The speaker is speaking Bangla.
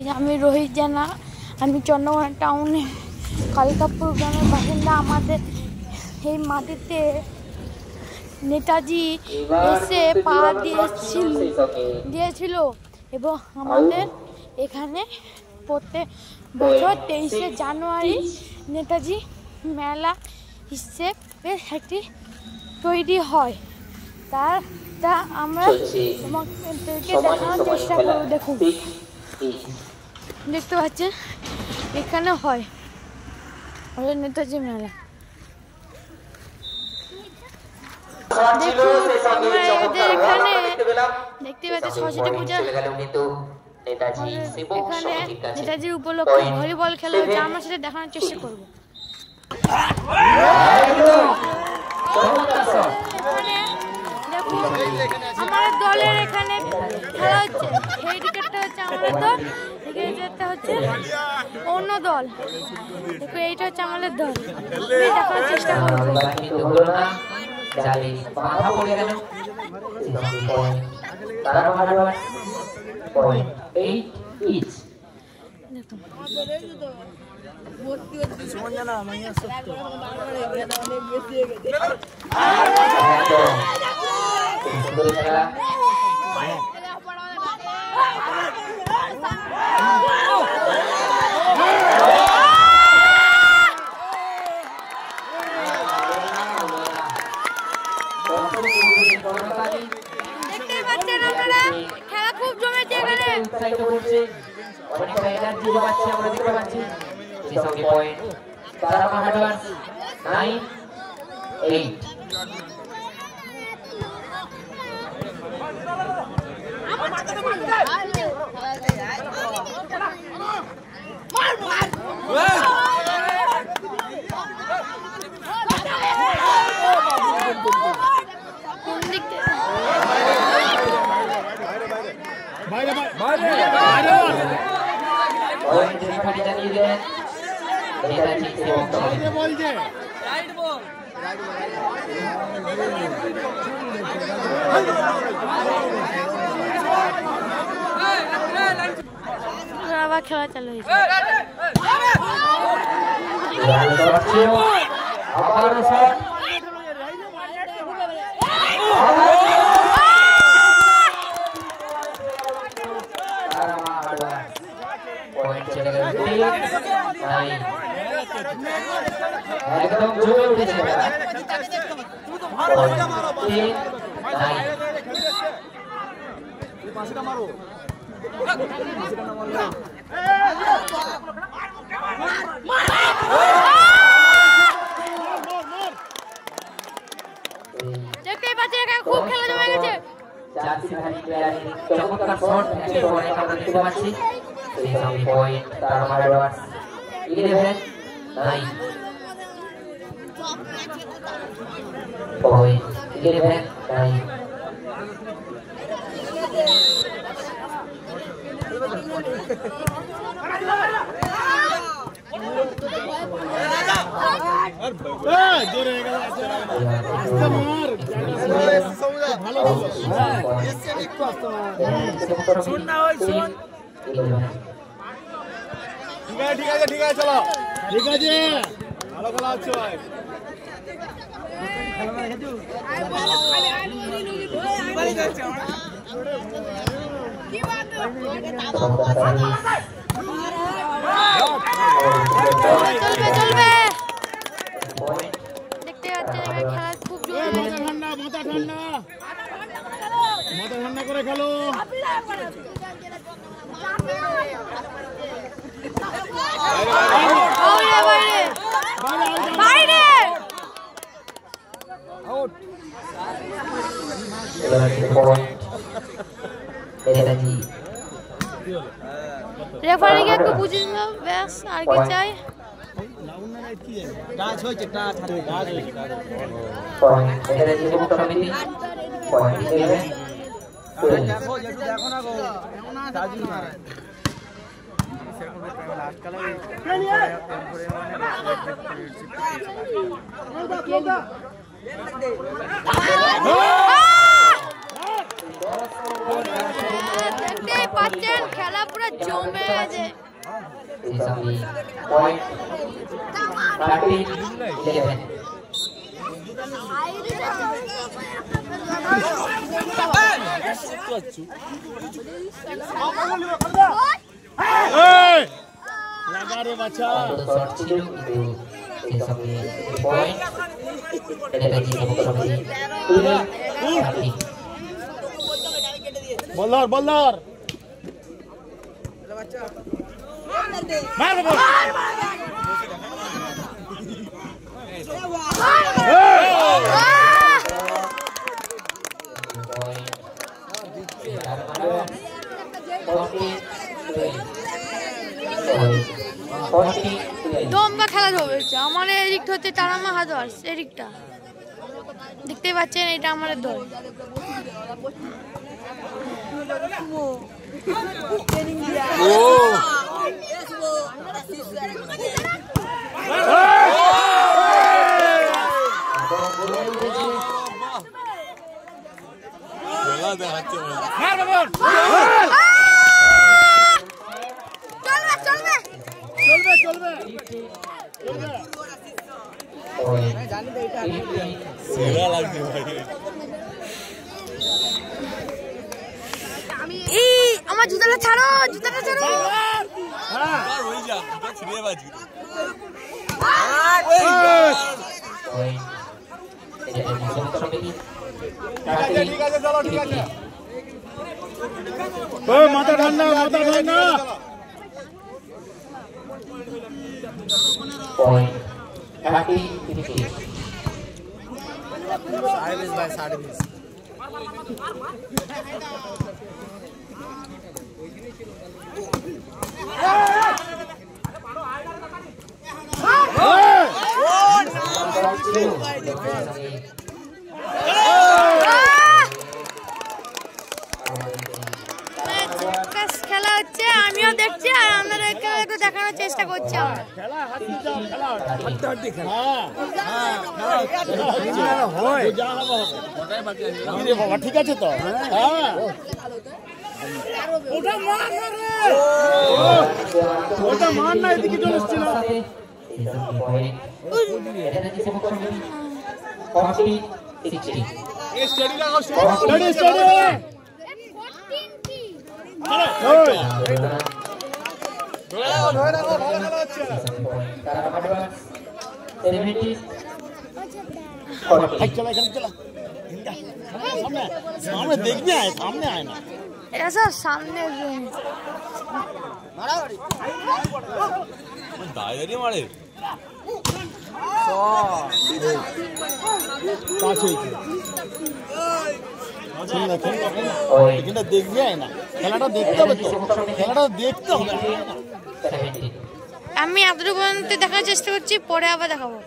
যে আমি রোহিত জানা, আমি চন্দ্রকোনা টাউনে কালিকাপুর গ্রামের বাসিন্দা। আমাদের এই মাটিতে নেতাজি এসে পা দিয়েছিল এবং আমাদের এখানে প্রত্যেক বছর 23শে জানুয়ারি নেতাজি মেলা হিসেবে একটি তৈরি হয়। তা আমরা তোমাদেরকে দেখানোর চেষ্টা করব। দেখুন, দেখতে পাচ্ছেন এখানে হয় নেতাজি মেলা। দেখুন এখানে দেখতে পাচ্ছেন সরস্বতী পূজা, এখানে নেতাজির উপলক্ষে ভলিবল খেলা হচ্ছে। আমরা সেটা দেখানোর চেষ্টা করবো। দেখুন আমাদের দলের এখানে খেলা হচ্ছে। এই ক্রিকেটটা হচ্ছে আমাদের দল, ক্রিকেটটা হচ্ছে অন্য দল। দেখুন এইটা হচ্ছে আমাদের দল, দেখানোর চেষ্টা করবো। দেখতে পাচ্ছেন আপনারা খেলা খুব জমেছে এখানে। অনেকটা এনার্জি জমাচ্ছে আমরা দেখতে পাচ্ছি। সেই সঙ্গে পয়েন্ট তারা মাহাডোয়ার্স 9-8। আবার খেলা চালু হয়েছে। একদম জমে উঠেছে। দেখতেই পাচ্ছেন এখানে খুব খেলা জমে গেছে। চমৎকার শট আমরা দেখতে পাচ্ছি। সেই সঙ্গে পয়েন্ট তারা মাহাডোয়ার্স 11-9। পয়েন্ট 11-9। ঠিক আছে চলো, ঠিক আছে ভালো খেলা হচ্ছে ভাই। দেখতে পাচ্ছেন খেলা খুব ঠান্ডা, মাথা ঠান্ডা, মাথা ঠান্ডা করে খেলো। রেফারিকে একটু বুঝিয়ে দিল, ব্যাস আর কি চাই। দেখতে পাচ্ছেন খেলা পুরো জমে আছে। সেই সঙ্গে পয়েন্ট 13-11। লাগারে বাচ্চা শট ছিল কিন্তু সেই সঙ্গে পয়েন্ট নেতাজি যুবক সমিতি 12-13। বলদার বলদার মার বল দমকা খেলা চলছে। আমার এদিকটা হচ্ছে টানামা হাজার, এদিকটা দেখতে পাচ্ছেন, এটা আমাদের দল। আমার জুতাটা ছাড়ো, জুতাটা ছাড়ো। মাথা ঠান্ডা মাথা ঠান্ডা। Point 30-15. খেলা হচ্ছে, আমিও দেখছি আর আমাদেরকে একটু দেখানোর চেষ্টা করছি। ঠিক আছে তো, ওটা মার না, এদিকে চলে এসছিল। सामने देखने आए, सामने आए ना ऐसा सामने मारे देखने आए ना, খেলাটা দেখতে হবে তো, খেলাটা দেখতে হবে। আমি এতটুকু দেখার চেষ্টা করছি, পরে আবার দেখাবো।